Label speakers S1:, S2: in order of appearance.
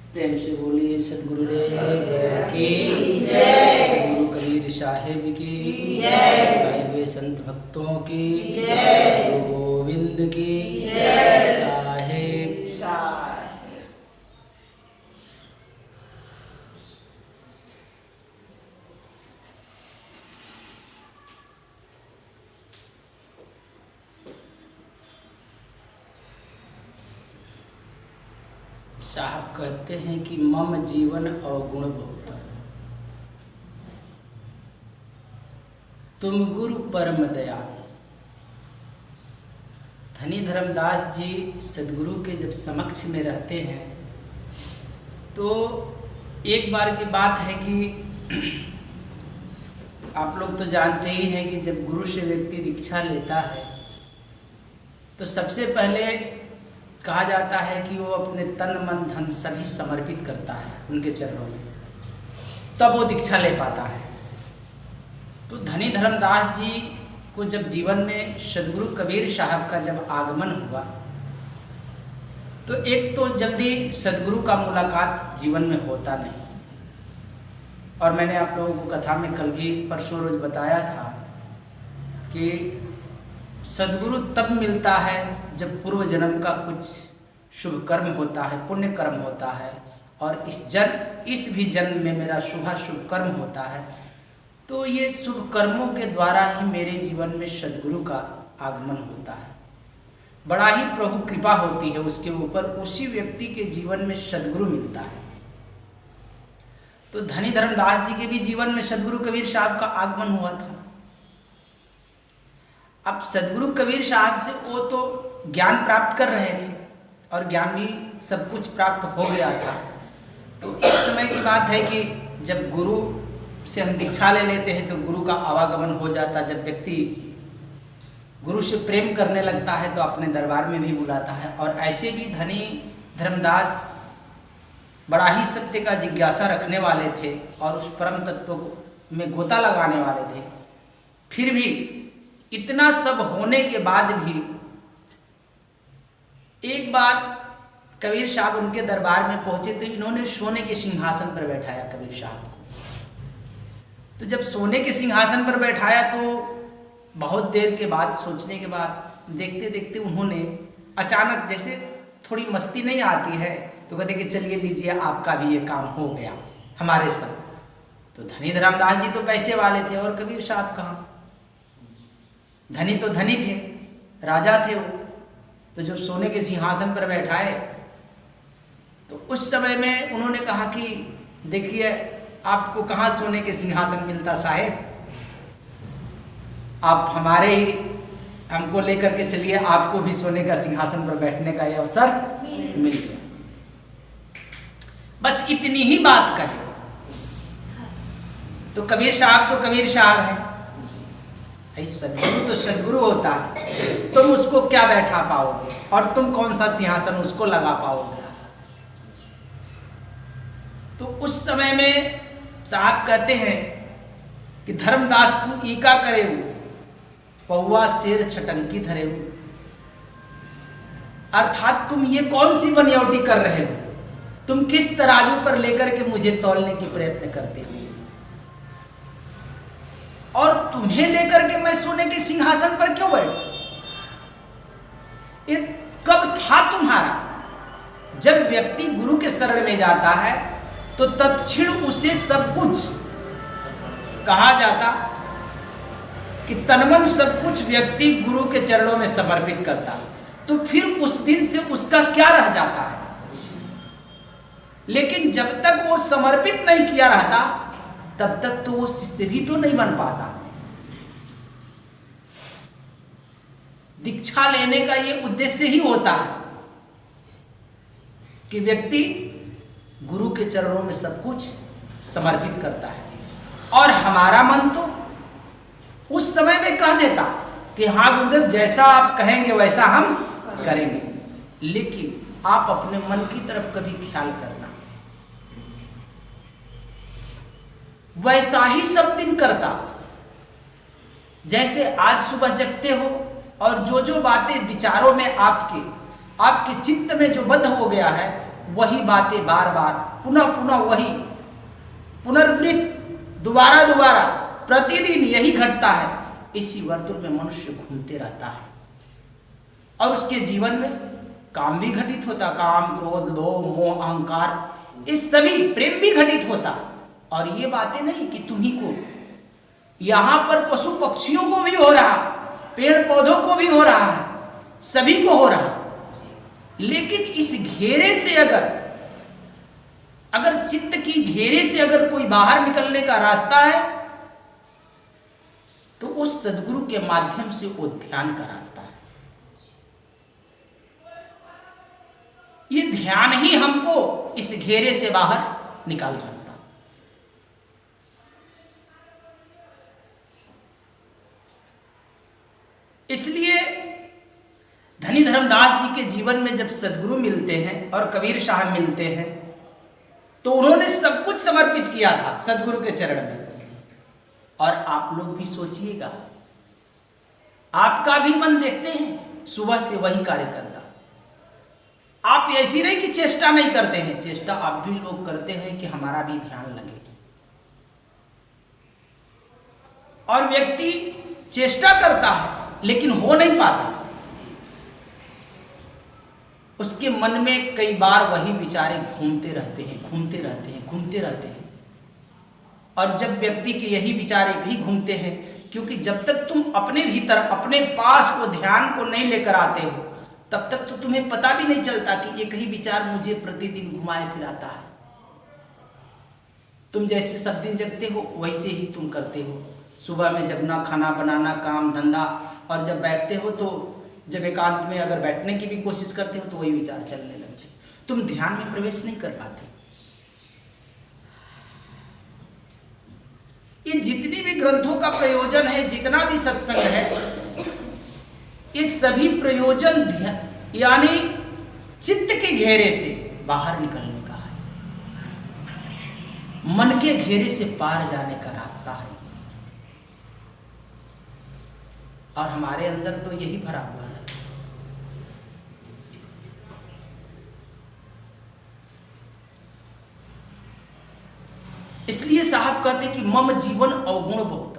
S1: प्रेम से बोलिए सदगुरुदेव की जय, सदगुरु कबीर साहिब की जय, आए हुए संत भक्तों की जय, गुरु गोविंद की जय, साहिब साहब कहते हैं कि मम जीवन अवगुण बहुत, तुम गुरु परम दयाल। धनी धर्मदास जी सदगुरु के जब समक्ष में रहते हैं तो एक बार की बात है कि आप लोग तो जानते ही हैं कि जब गुरु से व्यक्ति दीक्षा लेता है तो सबसे पहले कहा जाता है कि वो अपने तन मन धन सभी समर्पित करता है उनके चरणों में, तब वो दीक्षा ले पाता है। तो धनी धर्मदास जी को जब जीवन में सदगुरु कबीर साहब का जब आगमन हुआ तो एक तो जल्दी सदगुरु का मुलाकात जीवन में होता नहीं, और मैंने आप लोगों को कथा में कल भी परसों रोज बताया था कि सदगुरु तब मिलता है जब पूर्व जन्म का कुछ शुभ कर्म होता है, पुण्य कर्म होता है, और इस भी जन्म में मेरा शुभ कर्म होता है, तो ये शुभ कर्मों के द्वारा ही मेरे जीवन में सदगुरु का आगमन होता है। बड़ा ही प्रभु कृपा होती है उसके ऊपर, उसी व्यक्ति के जीवन में सदगुरु मिलता है। तो धनी धर्मदास जी के भी जीवन में सदगुरु कबीर साहब का आगमन हुआ था। अब सदगुरु कबीर साहब से वो तो ज्ञान प्राप्त कर रहे थे और ज्ञान भी सब कुछ प्राप्त हो गया था। तो एक समय की बात है कि जब गुरु से हम दीक्षा ले लेते हैं तो गुरु का आवागमन हो जाता। जब व्यक्ति गुरु से प्रेम करने लगता है तो अपने दरबार में भी बुलाता है। और ऐसे भी धनी धर्मदास बड़ा ही सत्य का जिज्ञासा रखने वाले थे और उस परम तत्व में गोता लगाने वाले थे। फिर भी इतना सब होने के बाद भी एक बार कबीर साहब उनके दरबार में पहुंचे तो इन्होंने सोने के सिंहासन पर बैठाया कबीर साहब को। तो जब सोने के सिंहासन पर बैठाया तो बहुत देर के बाद, सोचने के बाद, देखते देखते उन्होंने अचानक, जैसे थोड़ी मस्ती नहीं आती है तो कहते कि चलिए लीजिए आपका भी ये काम हो गया हमारे साथ। तो धनी धर्मदास जी तो पैसे वाले थे और कबीर साहब कहाँ, धनी तो धनी थे, राजा थे वो। तो जब सोने के सिंहासन पर बैठाए तो उस समय में उन्होंने कहा कि देखिए आपको कहाँ सोने के सिंहासन मिलता साहेब, आप हमारे ही हमको लेकर के चलिए, आपको भी सोने का सिंहासन पर बैठने का यह अवसर मिल गया। बस इतनी ही बात कहे तो कबीर साहब है, सदगुरु तो सदगुरु होता है, तुम उसको क्या बैठा पाओगे और तुम कौन सा सिंहासन उसको लगा पाओगे। तो उस समय में साहब कहते हैं कि धर्मदास तू ईका करे पौवा शेर छटंकी धरे, अर्थात तुम ये कौन सी बनौटी कर रहे हो, तुम किस तराजू पर लेकर के मुझे तौलने की प्रयत्न करते हो, और तुम्हें लेकर के मैं सोने के सिंहासन पर क्यों बैठूं? ये कब था तुम्हारा? जब व्यक्ति गुरु के शरण में जाता है तो तत्क्षण उसे सब कुछ कहा जाता कि तनमन सब कुछ व्यक्ति गुरु के चरणों में समर्पित करता, तो फिर उस दिन से उसका क्या रह जाता है। लेकिन जब तक वो समर्पित नहीं किया रहता तब तक तो वो शिष्य भी तो नहीं बन पाता। दीक्षा लेने का ये उद्देश्य ही होता है कि व्यक्ति गुरु के चरणों में सब कुछ समर्पित करता है। और हमारा मन तो उस समय में कह देता कि हाँ गुरुदेव जैसा आप कहेंगे वैसा हम करेंगे, लेकिन आप अपने मन की तरफ कभी ख्याल करना, वैसा ही सब दिन करता। जैसे आज सुबह जगते हो और जो जो बातें विचारों में आपके चित्त में जो बद्ध हो गया है वही बातें बार बार पुनः पुनः वही पुनर्वृत्त दोबारा दोबारा प्रतिदिन यही घटता है। इसी वर्तुल में मनुष्य घूमते रहता है और उसके जीवन में काम भी घटित होता, काम क्रोध लोभ मोह अहंकार, इस सभी प्रेम भी घटित होता। और ये बातें नहीं कि तुम्ही को, यहां पर पशु पक्षियों को भी हो रहा, पेड़ पौधों को भी हो रहा है, सभी को हो रहा। लेकिन इस घेरे से अगर चित्त की घेरे से अगर कोई बाहर निकलने का रास्ता है तो उस सद्गुरु के माध्यम से वो ध्यान का रास्ता है। ये ध्यान ही हमको इस घेरे से बाहर निकाल सकता। इसलिए धनी धर्मदास जी के जीवन में जब सद्गुरु मिलते हैं और कबीर साहब मिलते हैं तो उन्होंने सब कुछ समर्पित किया था सद्गुरु के चरण में। और आप लोग भी सोचिएगा, आपका भी मन देखते हैं सुबह से वही कार्य करता। आप ऐसी नहीं कि चेष्टा नहीं करते हैं, चेष्टा आप भी लोग करते हैं कि हमारा भी ध्यान लगे। और व्यक्ति चेष्टा करता है लेकिन हो नहीं पाता, उसके मन में कई बार वही विचारे घूमते रहते हैं। और जब व्यक्ति के यही विचार एक ही घूमते हैं, क्योंकि जब तक तुम अपने भीतर अपने पास वो ध्यान को नहीं लेकर आते हो तब तक तो तुम्हें पता भी नहीं चलता कि एक ही विचार मुझे प्रतिदिन घुमाए फिराता है। तुम जैसे सब दिन जगते हो वैसे ही तुम करते हो, सुबह में जगना, खाना बनाना, काम धंधा, और जब बैठते हो तो जब एकांत में अगर बैठने की भी कोशिश करते हो तो वही विचार चलने लगते, तुम ध्यान में प्रवेश नहीं कर पाते। ये जितनी भी ग्रंथों का प्रयोजन है, जितना भी सत्संग है, ये सभी प्रयोजन यानी चित्त के घेरे से बाहर निकलने का है, मन के घेरे से पार जाने का रास्ता है। और हमारे अंदर तो यही भरा हुआ है। इसलिए साहब कहते कि मम जीवन अवगुण बहुत,